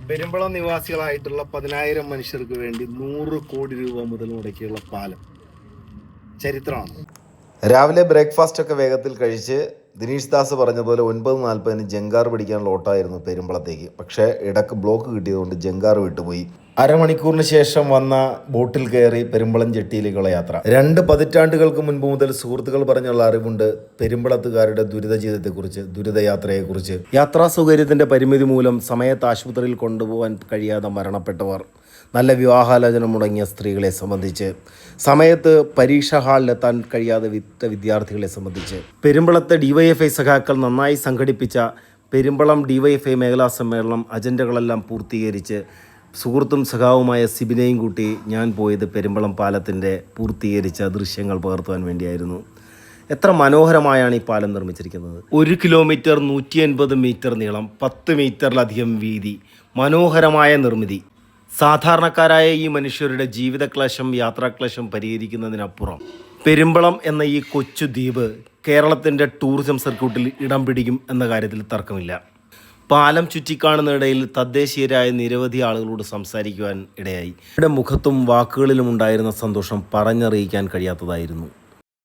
പെരുമ്പളം നിവാസികളായിട്ടുള്ള 10,000 മനുഷ്യർക്ക് വേണ്ടി 100 കോടി രൂപ മുതൽ മുടക്കിയുള്ള പാലം ചരിത്രമാണ്. രാവിലെ ബ്രേക്ക്ഫാസ്റ്റ് ഒക്കെ വേഗത്തിൽ കഴിച്ച് ദിനേശ് ദാസ് പറഞ്ഞതുപോലെ 9:40 ജങ്കാർ പിടിക്കാനുള്ള ഓട്ടമായിരുന്നു പെരുമ്പളത്തേക്ക്. പക്ഷേ ഇടക്ക് ബ്ലോക്ക് കിട്ടിയതുകൊണ്ട് ജങ്കാർ വിട്ടുപോയി. അരമണിക്കൂറിന് ശേഷം വന്ന ബോട്ടിൽ കയറി പെരുമ്പളം ജെട്ടിയിലേക്കുള്ള യാത്ര. 2 പതിറ്റാണ്ടുകൾക്ക് മുൻപ് മുതൽ സുഹൃത്തുക്കൾ പറഞ്ഞുള്ള അറിവുണ്ട് പെരുമ്പളത്തുകാരുടെ ദുരിത ജീവിതത്തെക്കുറിച്ച്, ദുരിതയാത്രയെക്കുറിച്ച്. യാത്രാ സൗകര്യത്തിൻ്റെ പരിമിതി മൂലം സമയത്ത് ആശുപത്രിയിൽ കൊണ്ടുപോകാൻ കഴിയാതെ മരണപ്പെട്ടവർ, നല്ല വിവാഹാലോചന മുടങ്ങിയ സ്ത്രീകളെ സംബന്ധിച്ച്, സമയത്ത് പരീക്ഷാ ഹാളിലെത്താൻ കഴിയാതെ വിറ്റ വിദ്യാർത്ഥികളെ സംബന്ധിച്ച്, പെരുമ്പളത്തെ DYFI സഖാക്കൾ നന്നായി സംഘടിപ്പിച്ച പെരുമ്പളം DYFI മേഖലാ സമ്മേളനം അജണ്ടകളെല്ലാം പൂർത്തീകരിച്ച് സുഹൃത്തും സഖാവുമായ സിബിനെയും കൂട്ടി ഞാൻ പോയത് പെരുമ്പളം പാലത്തിൻ്റെ പൂർത്തീകരിച്ച ദൃശ്യങ്ങൾ പകർത്തുവാൻ വേണ്ടിയായിരുന്നു. എത്ര മനോഹരമായാണ് ഈ പാലം നിർമ്മിച്ചിരിക്കുന്നത്. 1 കിലോമീറ്റർ 180 മീറ്റർ നീളം, 10 മീറ്ററിലധികം വീതി, മനോഹരമായ നിർമ്മിതി. സാധാരണക്കാരായ ഈ മനുഷ്യരുടെ ജീവിതക്ലേശം, യാത്രാക്ലേശം പരിഹരിക്കുന്നതിനപ്പുറം പെരുമ്പളം എന്ന ഈ കൊച്ചു ദ്വീപ് കേരളത്തിൻ്റെ ടൂറിസം സർക്യൂട്ടിൽ ഇടം പിടിക്കും എന്ന കാര്യത്തിൽ തർക്കമില്ല. പാലം ചുറ്റിക്കാണുന്നതിടയിൽ തദ്ദേശീയരായ നിരവധി ആളുകളോട് സംസാരിക്കുവാൻ ഇടയായി. അവരുടെ മുഖത്തും വാക്കുകളിലും ഉണ്ടായിരുന്ന സന്തോഷം പറഞ്ഞറിയിക്കാൻ കഴിയാത്തതായിരുന്നു.